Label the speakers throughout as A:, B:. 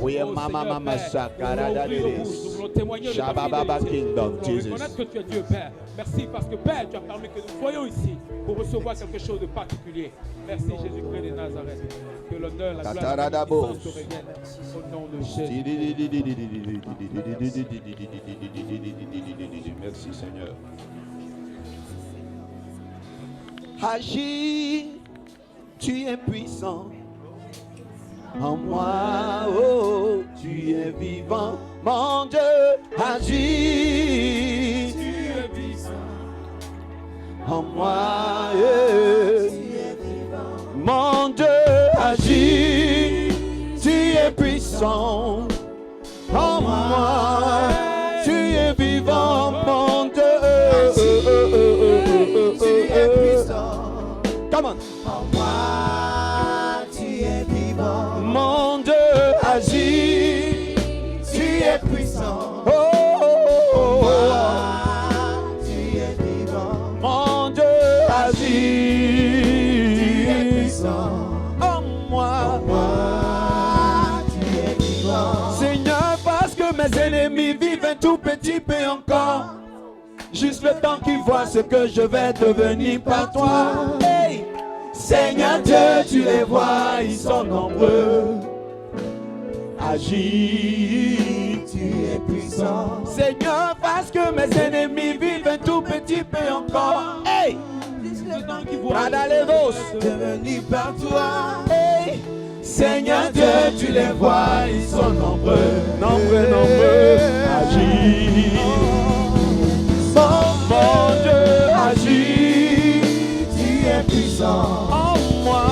A: Oui, Mama Sakara
B: nous voulons témoigner de ta fidélité. Nous voulons reconnaître que tu es Dieu, Père. Merci parce que, Père, tu as permis que nous voyions ici pour recevoir quelque chose de particulier. Merci, Jésus-Christ de Nazareth. Que l'honneur, la gloire, la puissance te reviennent. Au nom de Jésus.
A: Merci, Seigneur. Agis, tu es puissant. En moi, oh, tu es vivant, mon Dieu, agis. Tu es puissant. En moi, tu es vivant, mon Dieu, agis. Tu es puissant. En moi, tu es vivant, mon Dieu. Tu es puissant. Come on. En moi, tu es vivant. Mon Dieu, agis. Tu es puissant. Oh, oh, oh, oh. Tu es vivant. Mon Dieu, agis. Tu es puissant. En moi, tu es vivant. Seigneur, parce que mes ennemis vivent un tout petit peu encore. Juste le temps qu'ils voient ce que je vais devenir par toi. Hey! Seigneur Dieu, tu les vois, ils sont nombreux. Agis, tu es puissant. Seigneur, parce que mes ennemis vivent un tout petit peu encore. Hey! Le temps qu'ils voient devenir par toi. Hey! Seigneur Dieu, tu les vois, ils sont nombreux. Nombreux. Agis. Mon Dieu, agis. Tu es puissant. En moi,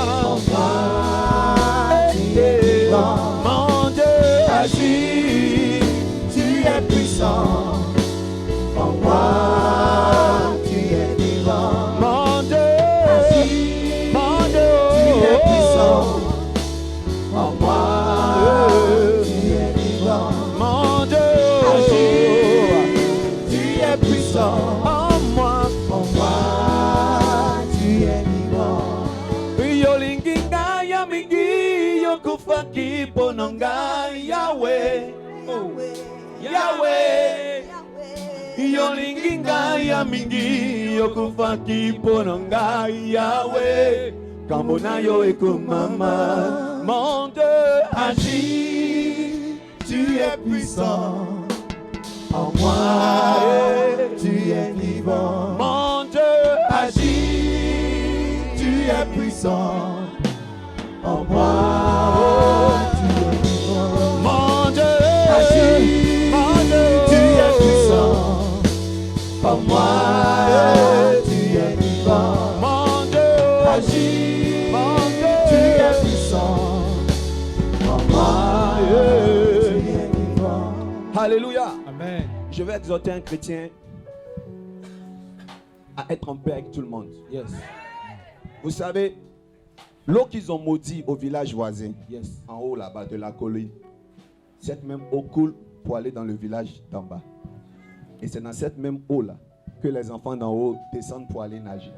A: tu es vivant. Mon Dieu, agis. Tu es puissant. En moi, tu es vivant. Mon Dieu, agis. Mon Dieu, tu es puissant. En moi, tu es vivant. Mon Dieu, agis. Tu es puissant. Yahweh, Yahweh, yolinginga ya mingi yokufa kipononga Yahweh, kambona yo ekumama, mon Dieu agis, tu es puissant, en moi tu es vivant, mon Dieu agis, tu es puissant, en moi. En moi, tu es vivant. Mon Dieu, agis. Mon Dieu, tu es puissant. En moi, tu es vivant. Alléluia.
B: Amen.
A: Je vais exhorter un chrétien à être en paix avec tout le monde.
B: Yes.
A: Vous savez, l'eau qu'ils ont maudit au village voisin,
B: yes,
A: en haut là-bas de la colline, cette même eau coule pour aller dans le village d'en bas. Et c'est dans cette même eau-là que les enfants d'en haut descendent pour aller nager.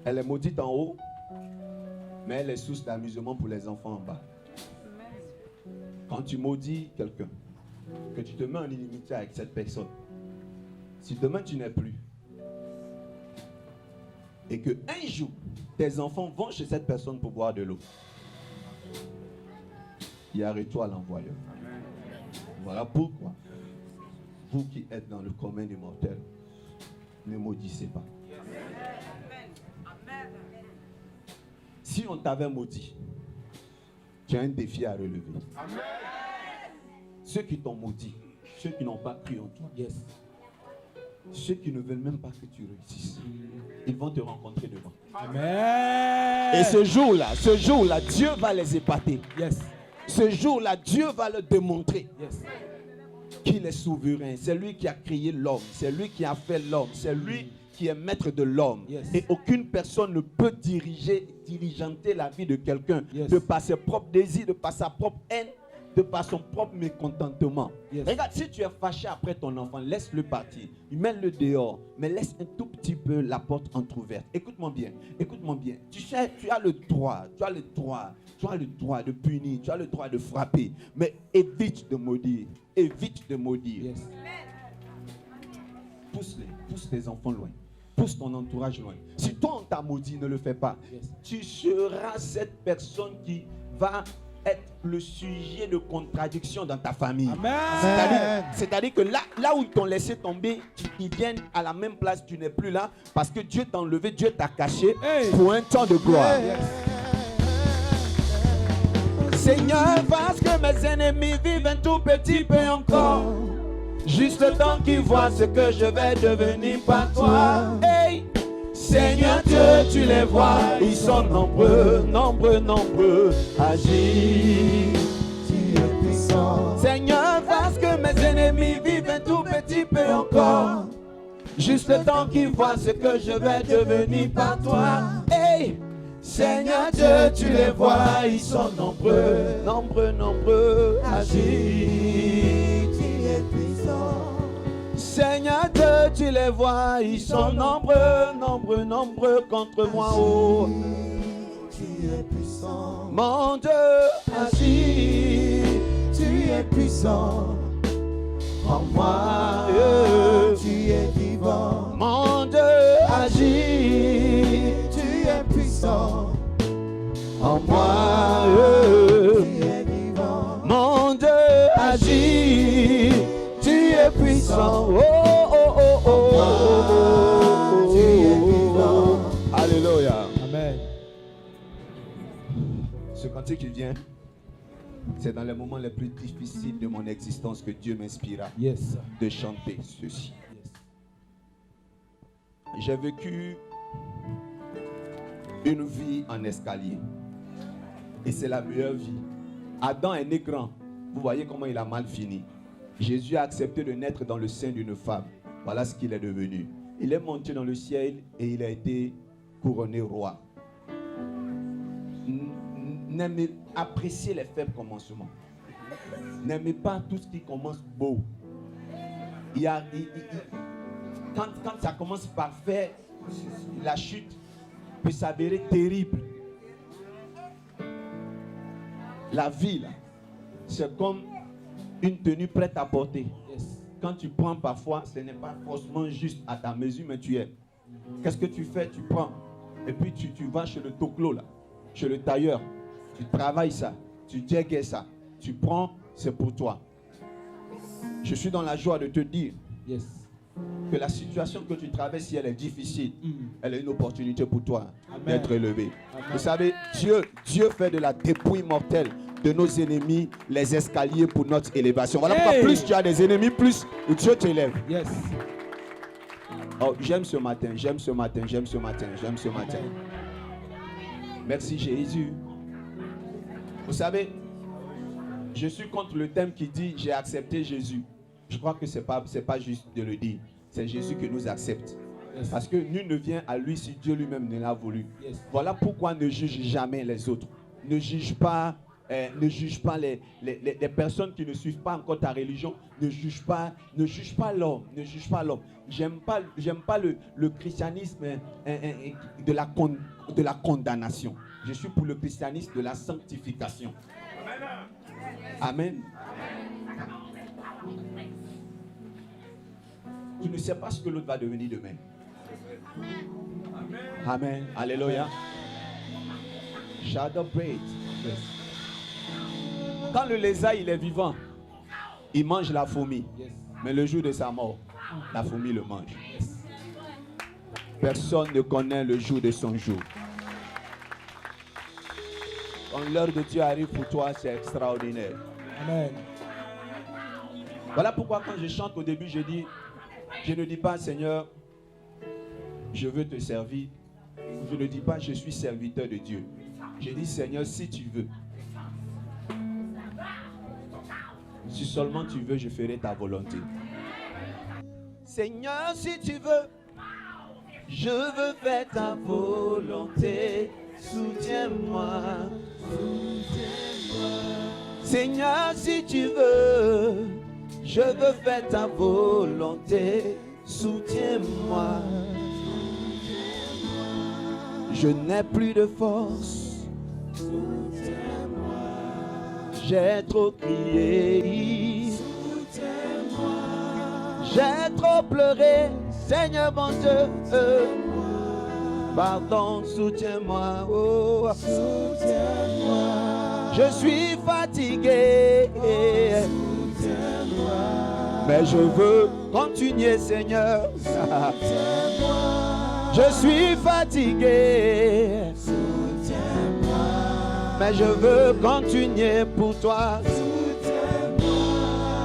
A: Elle est maudite en haut, mais elle est source d'amusement pour les enfants en bas. Quand tu maudis quelqu'un, que tu te mets en inimitié avec cette personne, si demain tu n'es plus, et que un jour, tes enfants vont chez cette personne pour boire de l'eau, il y a retour à l'envoyeur. Voilà pourquoi, vous qui êtes dans le commun des mortels, ne maudissez pas. Si on t'avait maudit, tu as un défi à relever. Amen. Ceux qui t'ont maudit, ceux qui n'ont pas cru en toi, yes, ceux qui ne veulent même pas que tu réussisses, ils vont te rencontrer devant.
B: Amen.
A: Et ce jour-là, Dieu va les épater.
B: Yes.
A: Ce jour-là, Dieu va leur démontrer,
B: yes,
A: qu'il est souverain. C'est lui qui a créé l'homme. C'est lui qui a fait l'homme. C'est lui qui est maître de l'homme. Yes. Et aucune personne ne peut diligenter la vie de quelqu'un, yes, de par ses propres désirs, de par sa propre haine, de par son propre mécontentement. Yes. Regarde, si tu es fâché après ton enfant, laisse-le partir. Mets-le dehors, mais laisse un tout petit peu la porte entrouverte. Écoute-moi bien, écoute-moi bien. Tu sais, tu as le droit Tu as le droit de punir, tu as le droit de frapper, mais évite de maudire. Évite de maudire.
B: Yes.
A: Pousse les enfants loin. Pousse ton entourage loin. Si toi on t'a maudit, ne le fais pas.
B: Yes.
A: Tu seras cette personne qui va être le sujet de contradiction dans ta famille.
B: Amen.
A: C'est-à-dire que là où ils t'ont laissé tomber, ils viennent à la même place, tu n'es plus là, parce que Dieu t'a enlevé, Dieu t'a caché pour un temps de gloire.
B: Yes.
A: Seigneur, fasse que mes ennemis vivent un tout petit peu encore. Juste le temps qu'ils voient ce que je vais devenir par toi. Hey! Seigneur Dieu, tu les vois, ils sont nombreux, nombreux, nombreux. Agis, tu es puissant. Seigneur, fasse que mes ennemis vivent un tout petit peu encore. Juste le temps qu'ils voient ce que je vais devenir par toi. Hey! Seigneur Dieu, tu les vois, ils sont nombreux, nombreux, nombreux. Agis, tu es puissant. Seigneur Dieu, tu les vois, ils sont nombreux, nombreux, nombreux contre moi. Oh, tu es puissant. Mon Dieu, agis, tu es puissant. En moi, tu es vivant. Mon Dieu, agis, tu es puissant. En moi, tu es vivant. Mon Dieu, agis, tu es puissant. Oh, oh, oh, oh, oh, tu es vivant. Alléluia.
B: Amen.
A: Ce cantique qui vient, c'est dans les moments les plus difficiles de mon existence que Dieu m'inspira
B: Yes.
A: de chanter ceci.
B: Yes.
A: J'ai vécu une vie en escalier. Et c'est la meilleure vie. Adam est né grand. Vous voyez comment il a mal fini. Jésus a accepté de naître dans le sein d'une femme. Voilà ce qu'il est devenu. Il est monté dans le ciel et il a été couronné roi. N'aimez, appréciez les faibles commencements. N'aimez pas tout ce qui commence beau. Quand ça commence parfait, la chute peut s'avérer terrible. La vie, là, c'est comme une tenue prête à porter.
B: Yes.
A: Quand tu prends parfois, ce n'est pas forcément juste à ta mesure, mais tu aimes. Qu'est-ce que tu fais? Tu prends. Et puis tu vas chez le toclo, là, chez le tailleur. Tu travailles ça. Tu dégaines ça. Tu prends, c'est pour toi. Je suis dans la joie de te dire
B: Yes.
A: que la situation que tu traverses, si elle est difficile, elle est une opportunité pour toi
B: Amen.
A: d'être élevé.
B: Amen.
A: Vous savez, Dieu fait de la dépouille mortelle de nos ennemis les escaliers pour notre élévation. Voilà pourquoi plus tu as des ennemis, plus Dieu t'élève.
B: Yes.
A: Oh, j'aime ce matin, j'aime ce matin, j'aime ce matin, j'aime ce matin. Merci Jésus. Vous savez, je suis contre le thème qui dit j'ai accepté Jésus. Je crois que c'est pas juste de le dire. C'est Jésus qui nous accepte.
B: Yes.
A: Parce que nul ne vient à lui si Dieu lui-même ne l'a voulu.
B: Yes.
A: Voilà pourquoi ne juge jamais les autres. Ne juge pas les personnes qui ne suivent pas encore ta religion. Ne juge pas l'homme. Ne juge pas l'homme. J'aime pas le christianisme de la condamnation. Je suis pour le christianisme de la sanctification. Amen. Tu ne sais pas ce que l'autre va devenir demain. Amen. Alléluia. Shadow bread. Quand le lézard il est vivant, il mange la fourmi.
B: Yes.
A: Mais le jour de sa mort, la fourmi le mange.
B: Yes.
A: Personne ne connaît le jour de son jour. Quand l'heure de Dieu arrive pour toi, c'est extraordinaire.
B: Amen.
A: Voilà pourquoi quand je chante au début, je ne dis pas Seigneur, je veux te servir. Je ne dis pas je suis serviteur de Dieu. Je dis Seigneur, si tu veux. Si seulement tu veux, je ferai ta volonté. Seigneur, si tu veux, je veux faire ta volonté. Soutiens-moi. Seigneur, si tu veux, je veux faire ta volonté. Soutiens-moi. Je n'ai plus de force. J'ai trop crié, j'ai trop pleuré, Seigneur mon Dieu. Pardon, soutiens-moi, oh. Je suis fatigué, mais je veux continuer, Seigneur. Je suis fatigué, mais je veux continuer pour toi.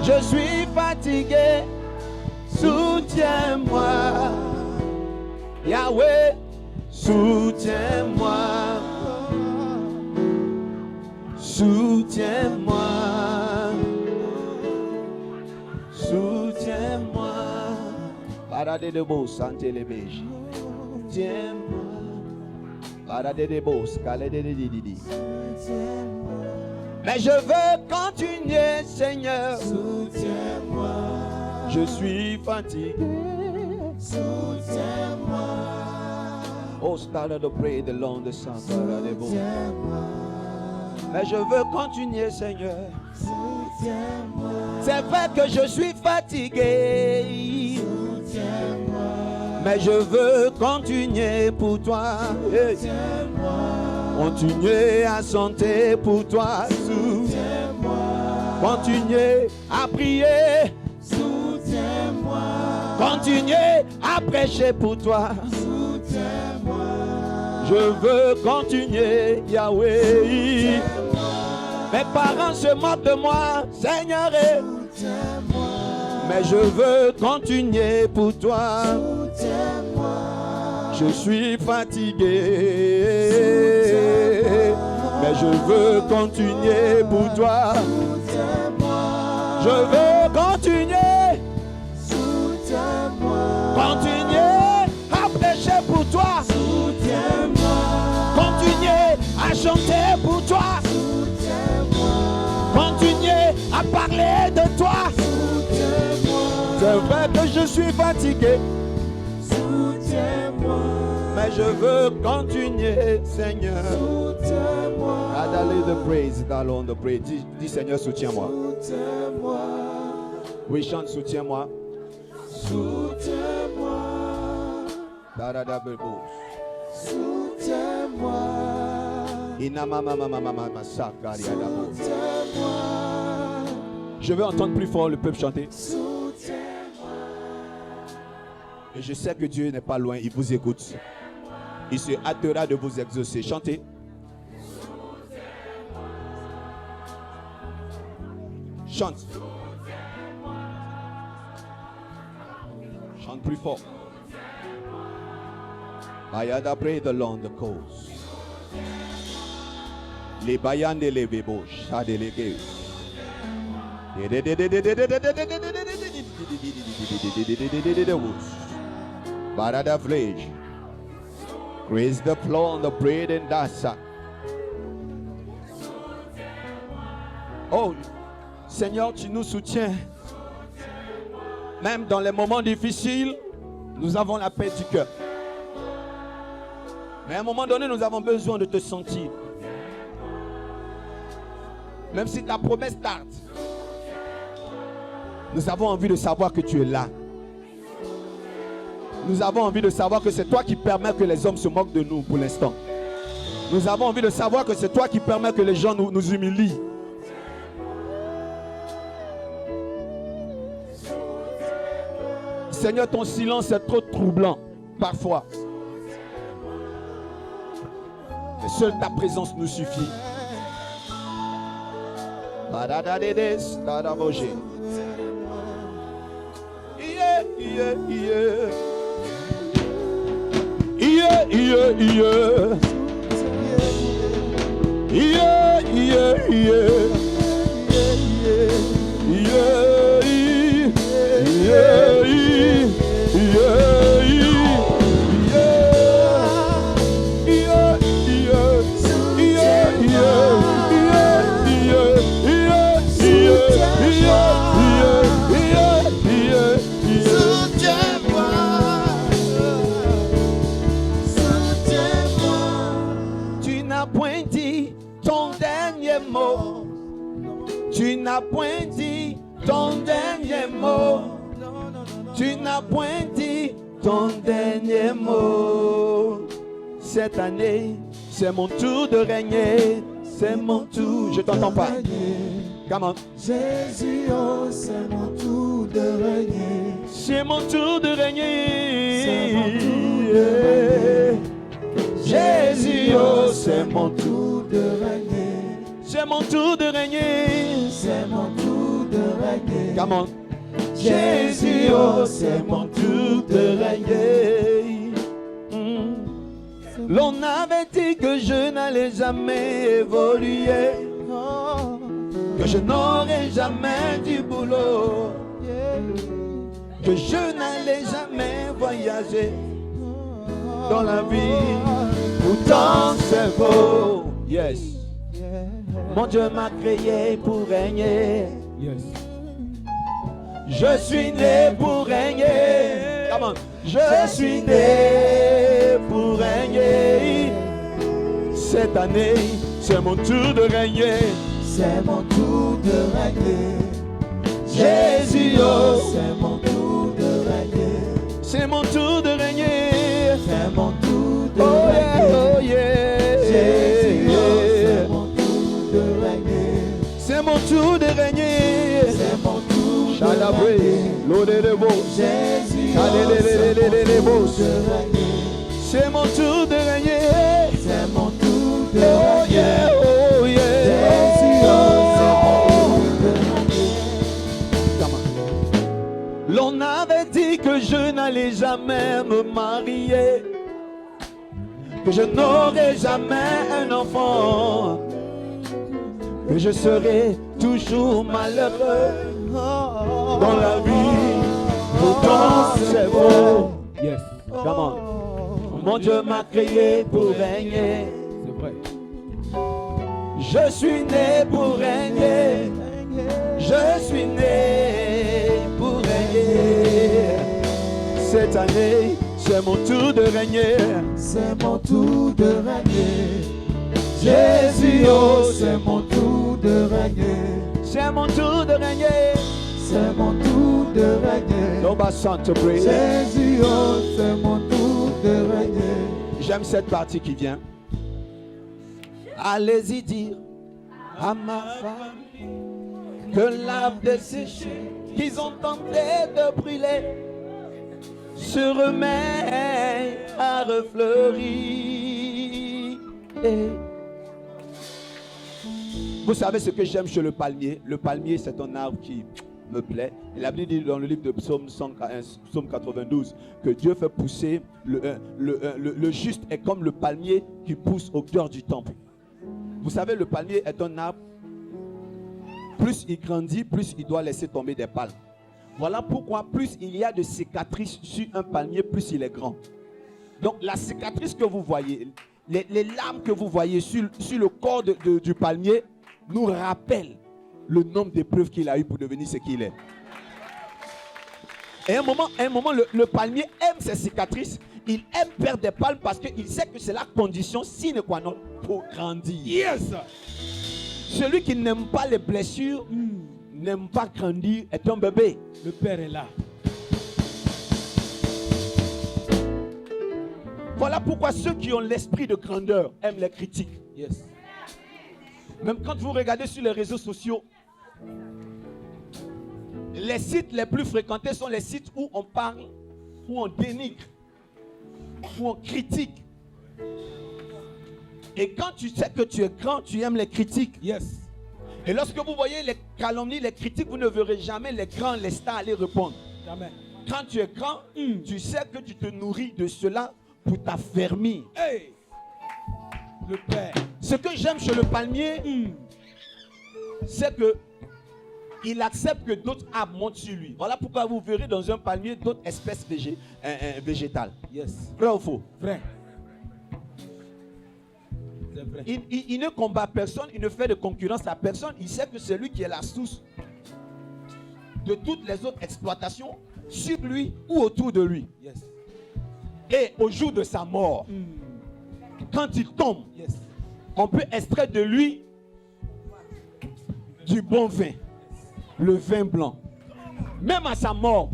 A: Je suis fatigué, soutiens-moi. Yahweh, soutiens-moi. Soutiens-moi. Soutiens-moi. Parade de beau, santé les beiges. Soutiens-moi. Parade de beau, scalé de didi. Mais je veux continuer, Seigneur. Soutiens-moi. Je suis fatigué. Soutiens-moi. Oh, start to pray the long the sun. Mais je veux continuer, Seigneur. Soutiens-moi. C'est vrai que je suis fatigué. Soutiens-moi. Mais je veux continuer pour toi. Soutiens-moi. Continuer à chanter pour toi. Soutiens-moi. Continuer à prier. Soutiens-moi. Continuer à prêcher pour toi. Soutiens-moi. Je veux continuer, Yahweh. Mes parents se moquent de moi, Seigneur. Soutiens-moi. Mais je veux continuer pour toi. Soutiens-moi. Je suis fatigué. Mais je veux continuer pour toi. Soutiens-moi. Je veux continuer. Soutiens-moi. Continuer à prêcher pour toi. Soutiens-moi. Continuer à chanter pour toi. Soutiens-moi. Continuer à parler de toi. Soutiens-moi. C'est vrai que je suis fatigué. Soutiens-moi. Mais je veux continuer, Seigneur. Soutiens-moi. Adalez the praise, allons the praise. Dis Seigneur, soutiens-moi. Soutiens-moi. Oui, chante, soutiens-moi. Soutiens-moi. Soutiens-moi. Je veux entendre plus fort le peuple chanter. Et je sais que Dieu n'est pas loin, il vous écoute. Il se hâtera de vous exaucer. Chantez. Chante. Chante plus fort. Bayada pray the Lord the coast. Les bayans et les bébos, chade les gueux. Barada village. Grace the floor on the bread and dasa. Oh, Seigneur, tu nous soutiens. Même dans les moments difficiles, nous avons la paix du cœur. Mais à un moment donné, nous avons besoin de te sentir. Même si ta promesse tarde, nous avons envie de savoir que tu es là. Nous avons envie de savoir que c'est toi qui permets que les hommes se moquent de nous pour l'instant. Nous avons envie de savoir que c'est toi qui permets que les gens nous humilient. Seigneur, ton silence est trop troublant parfois. Mais seule ta présence nous suffit. Tu n'as point dit ton dernier mot. Tu n'as point dit ton dernier mot. Cette année, c'est mon tour de régner. C'est mon tour. Je t'entends pas. Come on.
C: Jésus, oh, c'est mon tour de régner.
A: C'est mon tour de régner.
C: C'est mon tour de régner.
A: Jésus, oh, c'est mon tour
C: de régner.
A: C'est mon tour de régner.
C: C'est mon tour de régner.
A: Come on. Jésus, oh, c'est mon tour de régner. L'on avait dit que je n'allais jamais évoluer, que je n'aurais jamais du boulot, que je n'allais jamais voyager dans la vie. Pourtant c'est faux. Yes. Mon Dieu m'a créé pour régner.
B: Yes.
A: Je suis né pour régner. Come on. Je suis né pour régner. Cette année, c'est mon tour de régner.
C: C'est mon tour de régner.
A: Jésus, oh,
C: c'est mon tour de régner.
A: C'est mon tour de régner.
C: C'est mon tour de
A: Oh
C: régner.
A: yeah, oh yeah.
C: Jésus, oh, c'est mon tour de régner.
A: C'est mon tour de régner.
C: C'est mon tour de
A: Shalabre,
C: régner.
A: l'odeur de beau.
C: Jésus, oh,
A: c'est mon tour de régner.
C: c'est mon tour de
A: Oh
C: régner.
A: yeah, oh yeah.
C: Jésus, oh, c'est mon tour de régner.
A: L'on avait dit que je n'allais jamais me marier, que je n'aurais jamais un enfant, que je serais toujours malheureux dans la vie. Pourtant c'est beau.
B: Yes.
A: Come on. Mon Dieu m'a créé pour régner.
B: C'est vrai.
A: Je suis né pour régner. Je suis né pour régner. Cette année, c'est mon tour de régner.
C: C'est mon tour de régner. Jésus, oh, c'est mon tour de régner.
A: C'est mon tour de régner.
C: C'est mon tour de régner.
A: Nobody sent to pray.
C: Jésus, oh, c'est mon tour de régner.
A: J'aime cette partie qui vient. Allez-y dire à ma femme que l'âme desséchée qu'ils ont tenté de brûler se remet à refleurir. Vous savez ce que j'aime chez le palmier? Le palmier, c'est un arbre qui me plaît. La Bible dit dans le livre de Psaume 92 que Dieu fait pousser le juste est comme le palmier qui pousse au cœur du temple. Vous savez, le palmier est un arbre. Plus il grandit, plus il doit laisser tomber des palmes. Voilà pourquoi plus il y a de cicatrices sur un palmier, plus il est grand. Donc la cicatrice que vous voyez, les lames que vous voyez sur le corps du palmier nous rappellent le nombre d'épreuves qu'il a eu pour devenir ce qu'il est. Et à un moment le palmier aime ses cicatrices. Il aime perdre des palmes parce qu'il sait que c'est la condition sine qua non pour grandir.
B: Yes.
A: Celui qui n'aime pas les blessures, n'aime pas grandir, est un bébé.
B: Le Père est là.
A: Voilà pourquoi ceux qui ont l'esprit de grandeur aiment les critiques.
B: Yes.
A: Même quand vous regardez sur les réseaux sociaux, les sites les plus fréquentés sont les sites où on parle, où on dénigre, où on critique. Et quand tu sais que tu es grand, tu aimes les critiques.
B: Yes.
A: Et lorsque vous voyez les calomnies, les critiques, vous ne verrez jamais les grands, les stars aller répondre.
B: Jamais.
A: Quand tu es grand, tu sais que tu te nourris de cela pour t'affermir.
B: Hey. Le Père.
A: Ce que j'aime chez le palmier, c'est que il accepte que d'autres arbres montent sur lui. Voilà pourquoi vous verrez dans un palmier d'autres espèces végétales.
B: Yes.
A: Vrai ou faux?
B: Vrai. C'est vrai.
A: Il ne combat personne, il ne fait de concurrence à personne. Il sait que c'est lui qui est la source de toutes les autres exploitations sur lui ou autour de lui.
B: Yes.
A: Et au jour de sa mort, quand il tombe,
B: Yes.
A: on peut extraire de lui du bon vin, le vin blanc. Même à sa mort,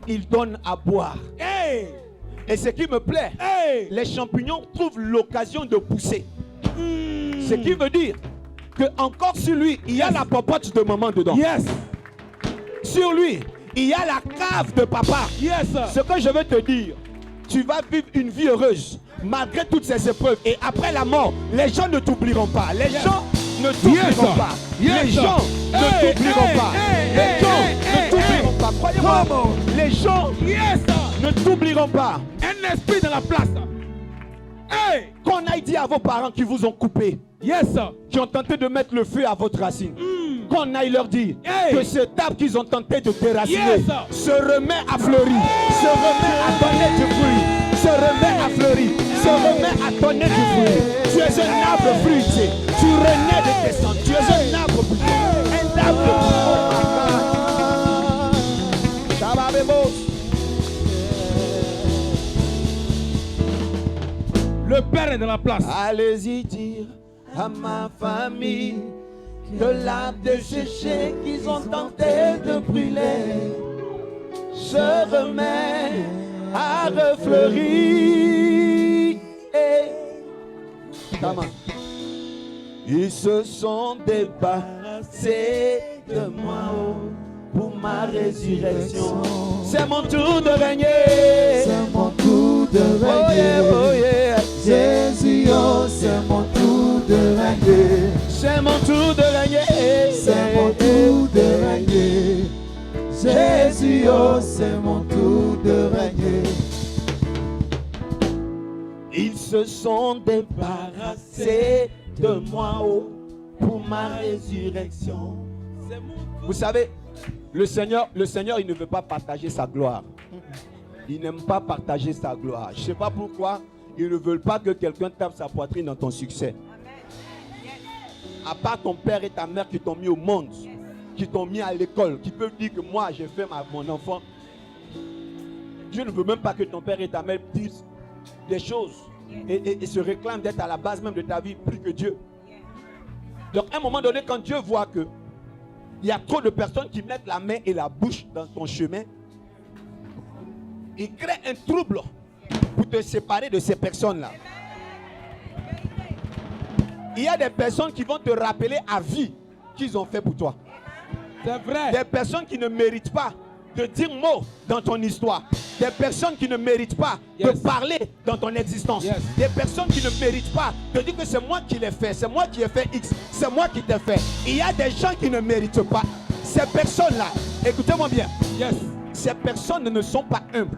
A: il donne à boire.
B: Hey!
A: Et ce qui me plaît,
B: Hey!
A: les champignons trouvent l'occasion de pousser. Ce qui veut dire que encore sur lui, il y a la popote de maman dedans.
B: Yes!
A: Sur lui, il y a la cave de papa.
B: Yes!
A: Ce que je veux te dire, tu vas vivre une vie heureuse malgré toutes ces épreuves. Et après la mort, les gens ne t'oublieront pas. Les gens ne t'oublieront pas. Les gens ne t'oublieront pas. Les gens ne t'oublieront pas. Croyez-moi, les gens ne t'oublieront pas.
B: Un esprit dans la place. Hey!
A: Qu'on aille dire à vos parents qui vous ont coupé,
B: Yes!
A: qui ont tenté de mettre le feu à votre racine, qu'on aille leur dire que cet arbre qu'ils ont tenté de déraciner se remet à fleurir, se remet à donner du fruit, se remet à fleurir, se remet à donner du fruit. Tu es un arbre fruitier, tu renais de tes cendres, tu es un arbre fruitier, un arbre fruitier.
B: Le Père est dans la place.
A: Allez-y dire à ma famille que l'arbre desséché qu'ils ont tenté de brûler se remet à refleurir. Comment? Ils se sont débarrassés de moi pour ma résurrection. C'est mon tour de régner.
C: C'est mon tour de régner.
A: Oh yeah.
C: Jésus, oh, c'est mon tour de régner.
A: C'est mon tour de régner.
C: C'est mon tour de régner. Jésus, oh, c'est mon tour de régner.
A: Ils se sont débarrassés de moi pour ma résurrection. Vous savez, le Seigneur, il ne veut pas partager sa gloire. Il n'aime pas partager sa gloire. Je ne sais pas pourquoi il ne veut pas que quelqu'un tape sa poitrine dans ton succès. À part ton père et ta mère qui t'ont mis au monde, qui t'ont mis à l'école, qui peuvent dire que moi j'ai fait mon enfant. Dieu ne veut même pas que ton père et ta mère disent des choses et se réclament d'être à la base même de ta vie plus que Dieu. Donc à un moment donné, quand Dieu voit que il y a trop de personnes qui mettent la main et la bouche dans ton chemin, il crée un trouble pour te séparer de ces personnes-là. Il y a des personnes qui vont te rappeler à vie qu'ils ont fait pour toi.
B: C'est vrai.
A: Des personnes qui ne méritent pas de dire mot dans ton histoire. Des personnes qui ne méritent pas de parler dans ton existence. Des personnes qui ne méritent pas de dire que c'est moi qui l'ai fait, c'est moi qui ai fait X, c'est moi qui t'ai fait. Il y a des gens qui ne méritent pas. Ces personnes-là, écoutez-moi bien, ces personnes ne sont pas humbles.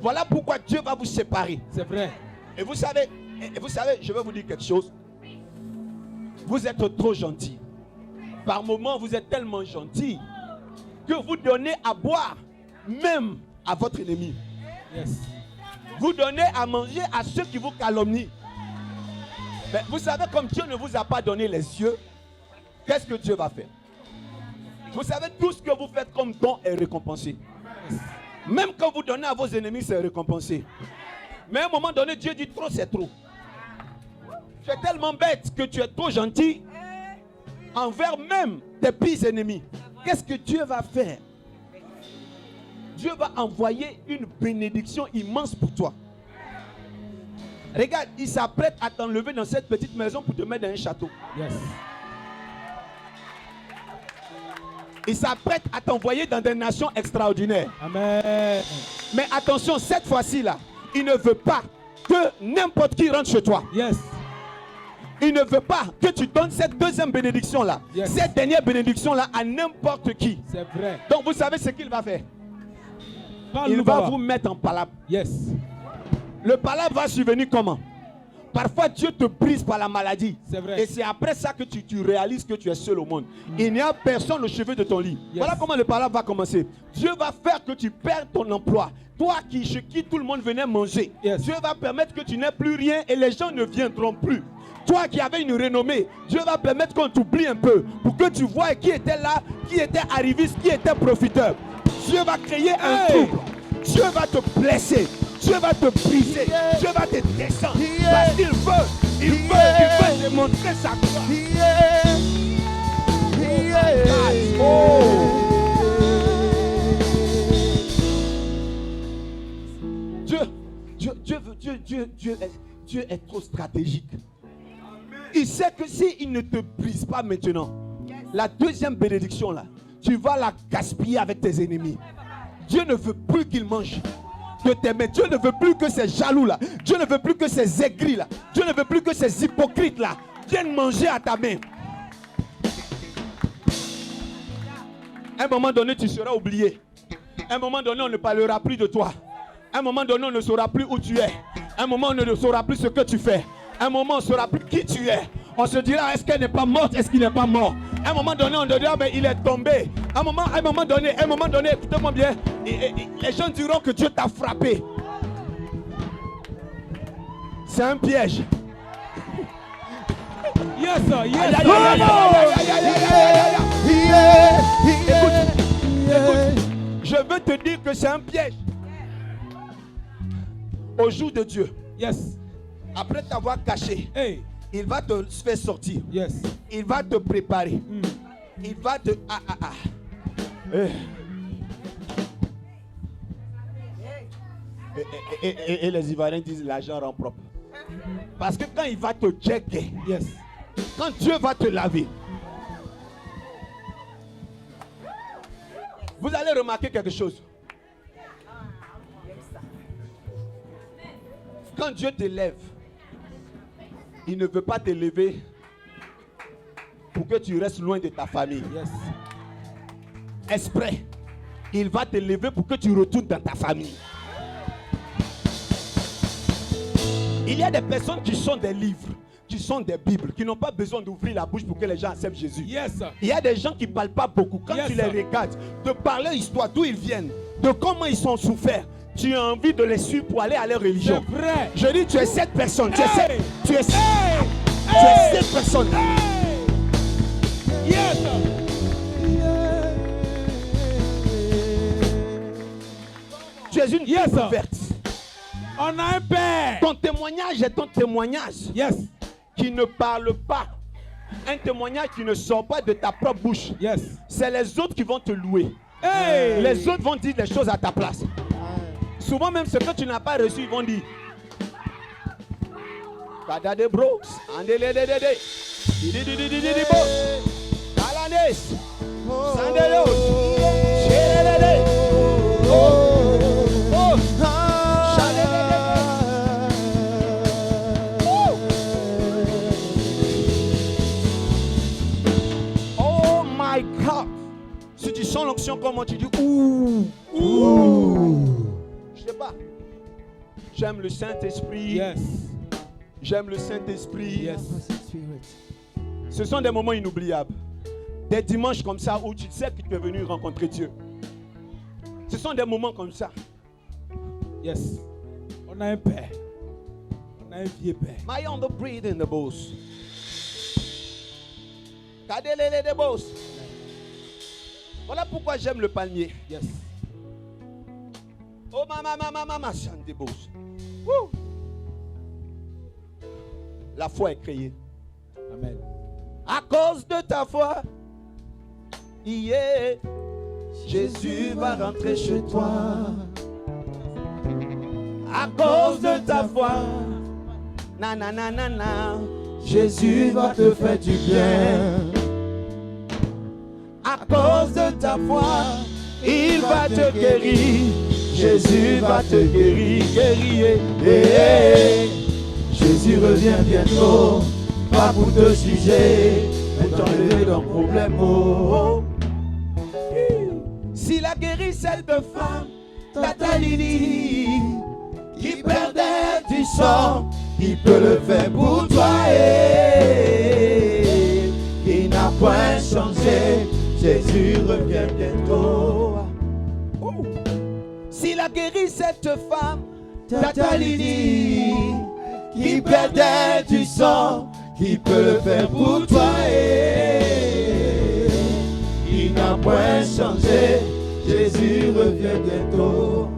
A: Voilà pourquoi Dieu va vous séparer.
B: C'est vrai.
A: Et vous savez, je vais vous dire quelque chose. Vous êtes trop gentil. Par moments, vous êtes tellement gentil que vous donnez à boire même à votre ennemi. Vous donnez à manger à ceux qui vous calomnient. Mais vous savez, comme Dieu ne vous a pas donné les yeux, qu'est-ce que Dieu va faire? Vous savez, tout ce que vous faites comme don est récompensé. Même quand vous donnez à vos ennemis, c'est récompensé. Mais à un moment donné, Dieu dit trop, c'est trop. Tu es tellement bête que tu es trop gentil envers même tes pires ennemis. Qu'est-ce que Dieu va faire? Dieu va envoyer une bénédiction immense pour toi. Regarde, il s'apprête à t'enlever dans cette petite maison pour te mettre dans un château. Il s'apprête à t'envoyer dans des nations extraordinaires.
B: Amen.
A: Mais attention, cette fois-ci là, il ne veut pas que n'importe qui rentre chez toi. Il ne veut pas que tu donnes cette deuxième bénédiction là, cette dernière bénédiction là à n'importe qui.
B: C'est vrai.
A: Donc vous savez ce qu'il va faire? Il va vous mettre en palabre. Le palabre va survenir comment? Parfois Dieu te brise par la maladie.
B: C'est vrai.
A: Et c'est après ça que tu réalises que tu es seul au monde. Il n'y a personne au chevet de ton lit. Voilà comment le palabre va commencer. Dieu va faire que tu perds ton emploi. Toi chez qui tout le monde venait manger. Dieu va permettre que tu n'aies plus rien et les gens ne viendront plus. Toi qui avais une renommée, Dieu va permettre qu'on t'oublie un peu pour que tu vois qui était là, qui était arriviste, qui était profiteur. Dieu va créer un trouble. Dieu va te blesser. Dieu va te briser. Dieu va te descendre. Parce qu'il veut démontrer sa gloire. Dieu est trop stratégique. Il sait que s'il ne te brise pas maintenant, la deuxième bénédiction là, tu vas la gaspiller avec tes ennemis. Dieu ne veut plus qu'ils mangent de tes mains. Dieu ne veut plus que ces jaloux là. Dieu ne veut plus que ces aigris là. Dieu ne veut plus que ces hypocrites là viennent manger à ta main. À un moment donné, tu seras oublié. À un moment donné, on ne parlera plus de toi. À un moment donné, on ne saura plus où tu es. À un moment, on ne saura plus ce que tu fais. À un moment, on ne saura plus qui tu es. On se dira, est-ce qu'elle n'est pas morte? Est-ce qu'il n'est pas mort? À un moment donné, on te dira, mais il est tombé. À un moment donné, écoutez-moi bien, les gens diront que Dieu t'a frappé. C'est un piège.
B: Yes, sir. Yes,
A: Écoute, je veux te dire que c'est un piège. Au jour de Dieu,
B: yes.
A: Après t'avoir caché,
B: Hey.
A: il va te faire sortir.
B: Yes.
A: Il va te préparer. Il va te... Et les Ivoiriens disent l'argent rend propre. Parce que quand il va te checker,
B: Yes.
A: quand Dieu va te laver, vous allez remarquer quelque chose. Quand Dieu te lève, il ne veut pas te lever pour que tu restes loin de ta famille.
B: Yes.
A: Exprès, il va te lever pour que tu retournes dans ta famille. Il y a des personnes qui sont des livres, qui sont des Bibles, qui n'ont pas besoin d'ouvrir la bouche pour que les gens acceptent Jésus.
B: Yes.
A: Il y a des gens qui ne parlent pas beaucoup. Quand
B: Yes,
A: tu les regardes, de par leur histoire, d'où ils viennent, de comment ils sont souffert, tu as envie de les suivre pour aller à leur religion.
B: C'est vrai.
A: Je dis, tu es cette personne. Tu es
B: Hey!
A: cette personne.
B: Yes.
A: Tu es une
B: Yes,
A: Bible
B: sir.
A: verte.
B: On a un père.
A: Ton témoignage est ton témoignage
B: Yes.
A: qui ne parle pas. Un témoignage qui ne sort pas de ta propre bouche.
B: Yes.
A: C'est les autres qui vont te louer.
B: Hey.
A: Les autres vont dire les choses à ta place. Souvent même ce que tu n'as pas reçu, ils vont dire. Kadade bro, andelelelele, didididididi bro, alanes, sandelos, shelelele, oh, shalelele. Oh my God. Si tu sens l'onction, comment tu dis ouh, je sais pas. J'aime le Saint-Esprit.
B: Yes.
A: J'aime le Saint-Esprit.
B: Yes.
A: Ce sont des moments inoubliables. Des dimanches comme ça où tu sais que tu es venu rencontrer Dieu. Ce sont des moments comme ça.
B: Yes. On a un père. On a un vieux père.
A: My on the breed in the boss. Kadelele de boss. Voilà pourquoi j'aime le palmier.
B: Yes.
A: Oh mama, chante des boss. Woo. La foi est créée.
B: Amen.
A: À cause de ta foi, yeah, Jésus va rentrer chez toi. À cause de ta foi, na na na na na, Jésus va te faire du bien. À cause de ta foi, il va te guérir. Jésus va te guérir, guérir. Hey, Jésus revient bientôt, pas pour te juger, mais t'enlever ton problème. Oh. S'il a guéri cette femme, Tatalini, qui perdait du sang, il peut le faire pour toi. Et il n'a point changé, Jésus revient bientôt. S'il a guéri cette femme, Tatalini, qui perdait du sang, qui peut le faire pour toi. Et il n'a point changé, Jésus revient bientôt.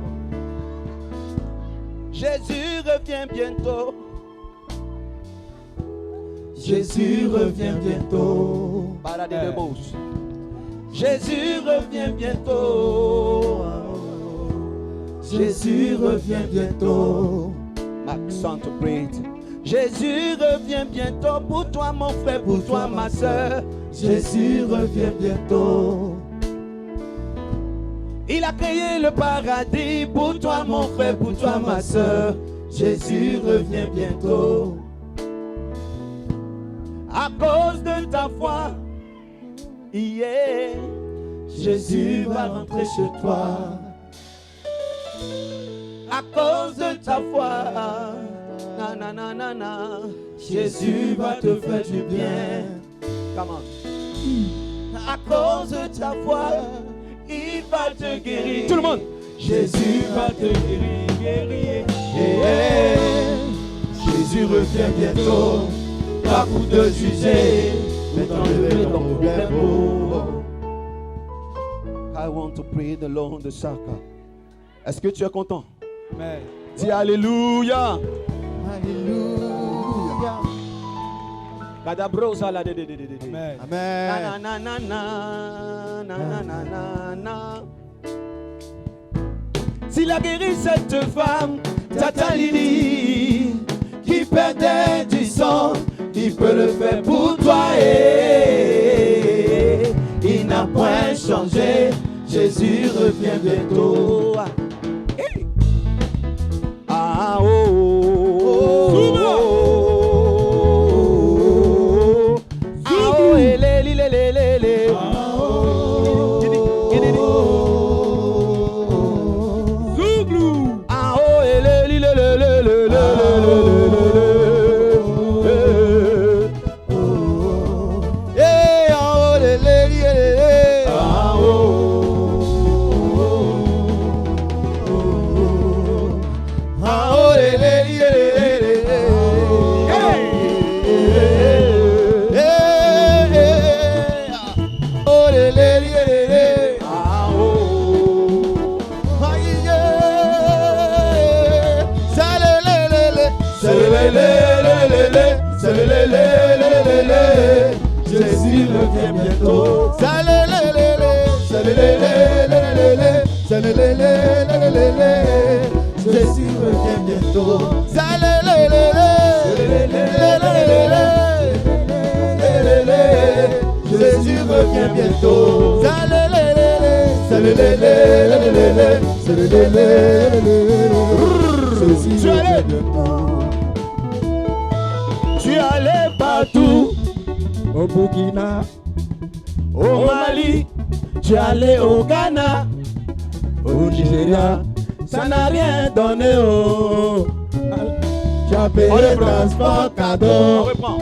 A: Jésus revient bientôt. Jésus revient bientôt. Paradis de Beauce. Jésus revient bientôt. Jésus revient bientôt. Accent to pray. Jésus revient bientôt pour toi mon frère, pour toi ma soeur.
C: Jésus revient bientôt.
A: Il a créé le paradis pour toi mon frère, pour toi ma soeur.
C: Jésus revient bientôt.
A: À cause de ta foi, yeah,
C: Jésus va rentrer chez toi.
A: à cause de ta foi, na na na na na,
C: Jésus va te faire du bien.
A: Come on. À cause de ta foi, il va te guérir. Tout le monde.
C: Jésus va te guérir. Jésus revient bientôt. Pas pour te juger, mais t'enlever ton problème.
A: I want to pray the Lord the Saka. Est-ce que tu es content?
B: Amen.
A: Dis Alléluia.
C: Alléluia.
A: Kadabrosa la de.
B: Amen.
C: Amen.
A: Na na na na na na na na. S'il a guéri cette femme, Tatalini,
C: Qui perdait du sang, il peut le faire pour toi. Et il n'a point changé. Jésus revient bientôt.
A: Hey. Ah oh, oh, oh, oh. Ah oh, eh, lé, lé, lé, lé, lé, lé. Gidi, gidi, gidi. Ah oh, eh, lé, lé, lé, lé, lé, lé, lé, lé, lé.
C: Eh, ah, oh, lé, lé, lé, lé, lé. Ah, oh, oh, oh. Ah, oh, lé, lé, lé, lé, lé, lé. Eh, eh, ah, oh, lé, lé, lé, lé, lé. Ah, oh. Aïe, yeah. Ça, lé, lé, lé, lé. Ça, lé, lé, lé, lé, lé. Ça, lé, lé, lé, lé, lé, lé. Jésus revient bientôt. Ça, lé, lé, lé, lé. Ça, lé, lé, lé, lé, lé, lé. Ça, lé, lé, lé, lé, lé, lé. Jésus revient bientôt. Ça, lé, lé, lé, lé. Lé, lé, lé, lé, lé. Lé, lé, lé. Jésus revient bientôt. Ça, lé, lé, lé, lé. Ça, lé, lé, lé, lé, lé, lé. Ça, lé, lé, lé, lé, lé, lé. Jésus revient bientôt.
A: Tu allais partout,
C: Au Burkina,
A: au Mali, tu allais au Ghana,
C: au Nigeria,
A: ça n'a rien donné. Oh.
C: tu as payé transport
A: On
C: cadeau.
A: reprend.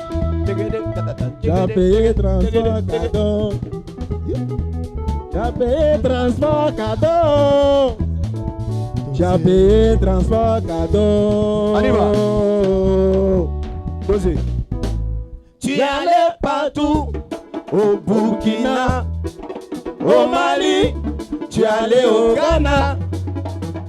C: Tu as payé transport cadeau. Tu as payé transport cadeau. Tu as payé transport cadeau.
A: On y va. Posez. Tu allais partout, au Burkina, au Mali, tu allais au Ghana,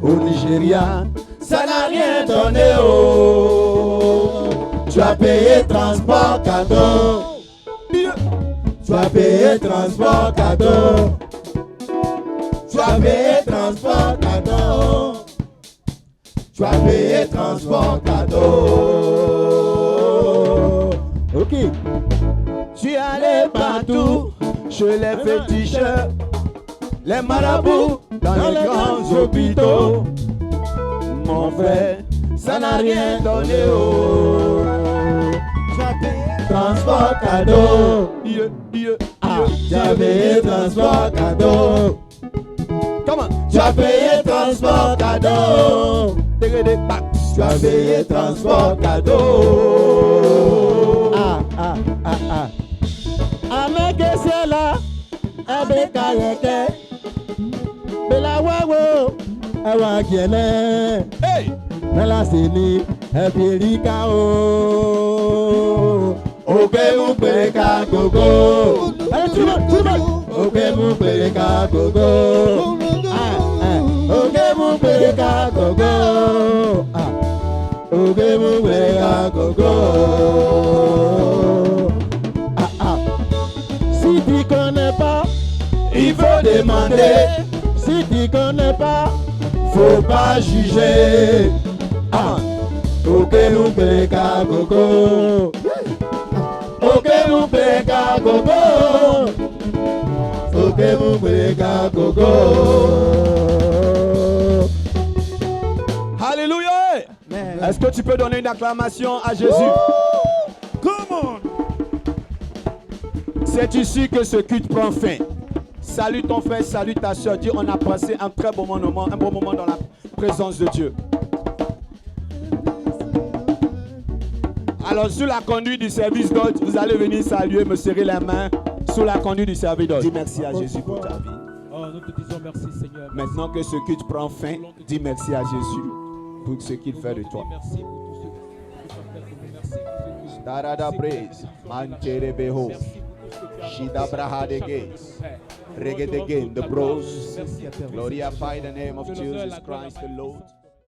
C: Au Nigeria,
A: ça n'a rien donné. Oh.
C: tu as payé transport cadeau. Tu as payé transport cadeau. Tu as payé transport cadeau. Tu as payé transport cadeau. Ok.
A: Tu allais partout, chez les féticheurs, les marabouts, dans les grands hôpitaux. Mon frère, ça n'a rien donné. Oh.
C: Tu as payé transport cadeau. Ah, tu as payé transport cadeau.
A: Comment?
C: Tu as payé transport cadeau. Tu as payé transport cadeau. Ameke sela, abeka yeke. Bela wawo, awa kiene.
A: Hey!
C: Mela sini, epirika o. Oke mu pereka gogo. Allez tout le monde. Oke mu pereka gogo. Oke mu pereka gogo. Oke mu pereka gogo. Si tu connais pas, il faut demander. Si tu connais pas, faut pas juger. Ok nous peka coco. Ok nous peka coco. Ok nous peka coco.
A: Alléluia. Est-ce que tu peux donner une acclamation à Jésus?
C: Come on.
A: C'est ici que ce culte prend fin. Salue ton frère, salue ta soeur. Dis, on a passé un très bon moment, un bon moment dans la présence de Dieu. Alors, sous la conduite du service d'hôte, vous allez venir saluer, me serrer la main. Sous la conduite du service d'hôte. Dis merci à Jésus pour ta vie.
B: Oh, nous te disons merci, Seigneur.
A: Maintenant que ce culte prend fin, dis merci à Jésus pour ce qu'il fait de toi.
B: Merci pour tout ce que tu as fait pour nous. Merci pour ce que
A: Tarada Braise, Mantere Beho, Shida Brahade Gates, Reggae the Game, the Bros. Glorify the name of Jesus Christ the Lord.